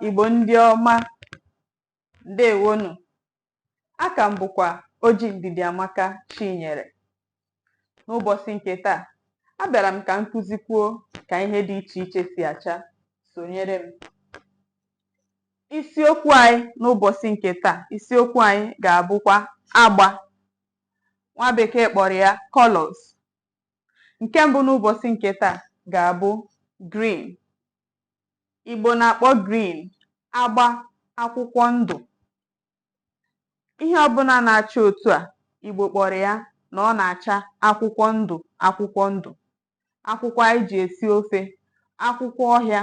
Igbo ndị ọma, ndewonu. Aka m bụkwa Oji Ndidi Amaka Chinyere. N'ụbọchị nke taa, abịara m ka m kụzikwuo ka ihe dị iche iche si acha. Sonyere m. Isiokwu anyị n'ụbọchị nke taa, isiokwu anyị ga-abụkwa agba. Nwa bekee kpọrọ ya colors. Nke mbụ n'ụbọchị nke taa ga-abụ green. Igbo na-akpọ green agba akwụkwọ ndụ. Ihe ọbụla na-acha otu a, Igbo kpọrọ ya na ọ na-acha akwụkwọ ndụ akwụkwọ ndụ. Akwụkwọ anyị ji esi ofe, akwụkwọ ọhịa,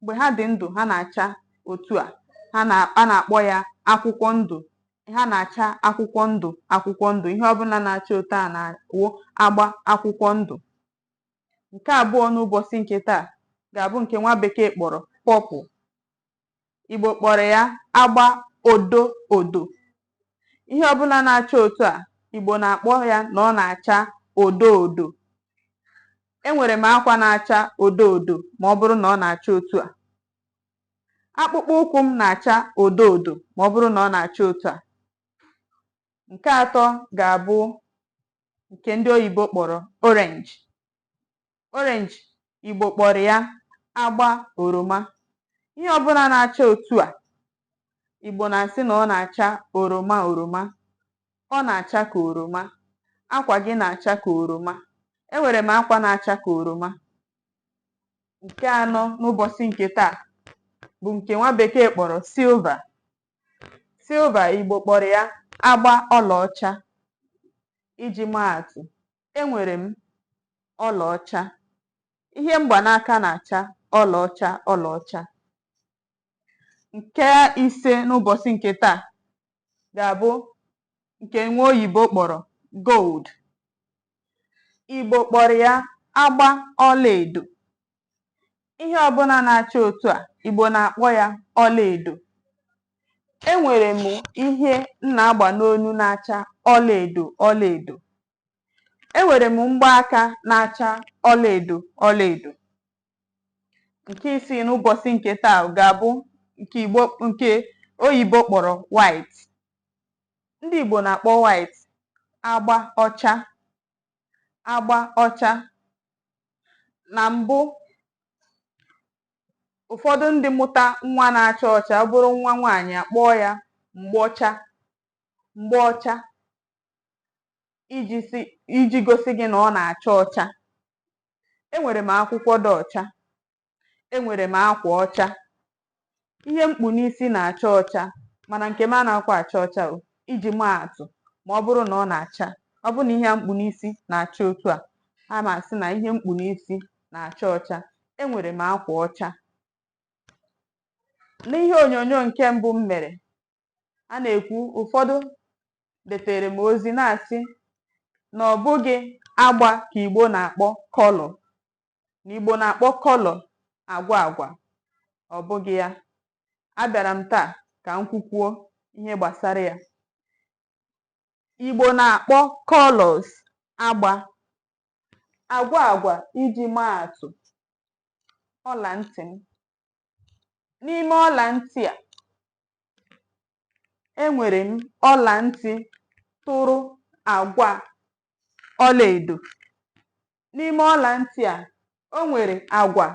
mgbe ha dị ndụ ha na-acha otu a. A na-akpọ ya akwụkwọ ndụ. Ha na-acha akwụkwọ ndụ akwụkwọ ndụ. Ihe ọbụla na-acha otu a na-awụ agba akwụkwọ ndụ. Nke abụọ n'ụbọchị nke taa ga-abụ nke nwa bekee kpọrọ purple. Igbo kpọrọ ya agba odo odo. Ihe ọbụla na-acha otu a, Igbo na-akpọ ya na ọ na-acha odo odo. Enwere m akwa na-acha odo odo ma ọ bụrụ na ọ na-acha otu a. Akpụkpọ ụkwụ m na-acha odo odo ma ọ bụrụ na ọ na-acha otu a. Nke atọ ga-abụ nke ndị oyibo kpọrọ orange. Orange, Igbo kpọrọ ya agba oroma. Ihe ọbụla na-acha otu a, Igbo na-asị na ọ na-acha oroma oroma. Ọ na-acha ka oroma. Akwa gị na-acha ka oroma. Enwere m akwa na-acha ka oroma. Nke anọ n'ụbọchị nke taa bụ nke nwa bekee kpọrọ silver. Silver, Igbo kpọrọ ya agba ọlaọcha. Iji maa atụ, enwere m ọlaọcha. Ihe mgbanaka na-acha ọlaọcha ọlaọcha. Nke ise n'ụbọchị nke taa ga-abụ nke nwa oyibo kpọrọ gold. Igbo kpọrọ ya agba ọlaedo. Ihe ọbụla na-acha otu a, Igbo na-akpọ ya ọlaedo. Enwere m ihe m na-agba n'onu na-acha ọlaedo ọlaedo. Enwere m mgbaaka na-acha ọlaedo ọlaedo. Nke isii n'ụbọchị nke taa ga-abụ nke oyibo kpọrọ white. Ndị Igbo na-akpọ white agba ọcha. Agba ọcha. Na mbụ, ụfọdụ ndị mụta nwa na-acha ọcha, ọ bụrụ nwa nwaanyị, akpọọ ya mgbọcha. Mgbọcha. Iji gosi gị na ọ na-acha ọcha. Enwere m akwụkwọ dị ọcha. Enwere m akwa ọcha. Ihe mkpu n'isi na-acha ọcha, mana nke m anaghịkwa acha ọcha. Iji maa atụ, ma ọ bụrụ na ọ na-acha, ọ bụrụ na ihe mkpu n'isi na-acha otu a, a ma sị na ihe mkpu n'isi na-acha ọcha. Enwere m akwa ọcha. N'ihe onyonyo nke mbụ m mere, a na-ekwu, ụfọdụ detere m ozi na-asị na ọ bụghị agba ka Igbo na-akpọ kọlọ, na Igbo na-akpọ kọlọ agwa agwa. Ọ bụghị ya. Abịara m taa ka m kwukwuo ihe gbasara ya. Igbo na-akpọ colors agba. Agwa agwa. Iji maa atụ, ọla ntị m. N'ime ọla ntị a, enwere m ọla ntị tụrụ agwa ọlaedo. N'ime ọla ntị a, o nwere agwa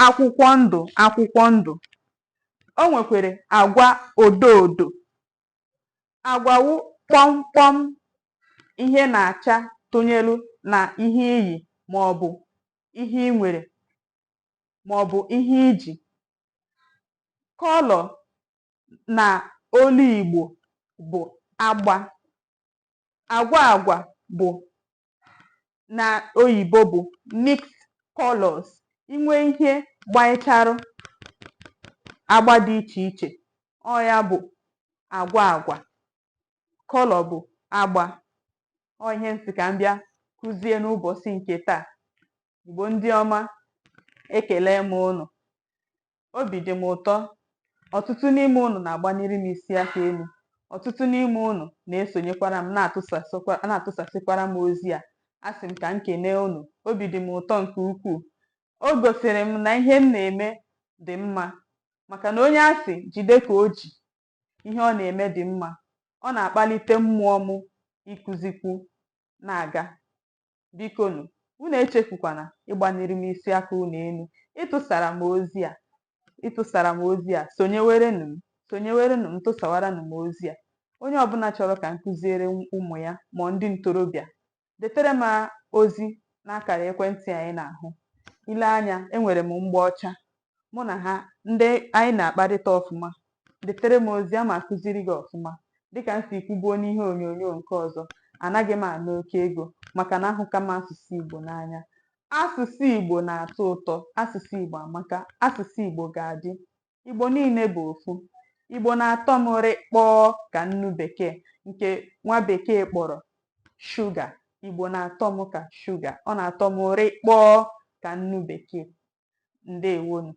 akwụkwọ ndụ akwụkwọ ndụ. O nwekwara agwa odo odo. Agwawu kpọmkpọm ihe na-acha tụnyelu na ihe iyi maọbụ ihe ị nwere maọbụ ihe iji. Kọlọ na olu Igbo bụ agba. Agwa agwa bụ na oyibo bụ mixed colors. Inwe ihe gbanyecharụ agba dị iche iche, ọ ya bụ agwa agwa. Kọlọ bụ agba. Ọ ihe nsị ka m bịa kụzie n'ụbọchị nke taa. Igbo ndị ọma, ekele m unu. Obi dị m ụtọ. Ọtụtụ n'ime unu na-agbaniri m isi aka elu. Ọtụtụ n'ime unu na-esonyekwara m na-atụsasịkwara m ozi a. Asị m ka m kene unu. Obi dị m ụtọ nke ukwuu. O gosiri m na ihe m na-eme dị mma, maka na onye asị jide ka o ji ihe ọ na-eme dị mma, ọ na-akpalite mmụọ m ịkụzikwu na-aga. Bikonu, unu echefukwana ịgbaniri m isi aka unu elu, ịtụsara m ozi a sonyewerenụ m tụsawaranụ m ozi a. Onye ọbụla chọrọ ka m kụziere ụmụ ya ma ndị ntorobịa, detere m ozi n'akara ekwentị anyị na-ahụ. Ile anya, enwere m mgba ọcha, mụ na ha ndị anyị na-akparịta ọfụma. Detere m ozi, a ma akụziri gị ọfụma. Dịka m si kwubuo n'ihe onyonyo nke ọzọ, anaghị m ana oke ego maka na ahụka m asụsụ Igbo n'anya. Asụsụ Igbo na-atọ ụtọ, asụsụ Igbo amaka, asụsụ Igbo ga-adị. Igbo niile bụ ofu. Igbo na-atọ m rịkpọọ ka nnu bekee, nke nwa bekee kpọrọ shuga. Igbo na-atọ m ka shuga, ọ na-atọ m rịkpọọ ka nnu bekee. Ndewonu.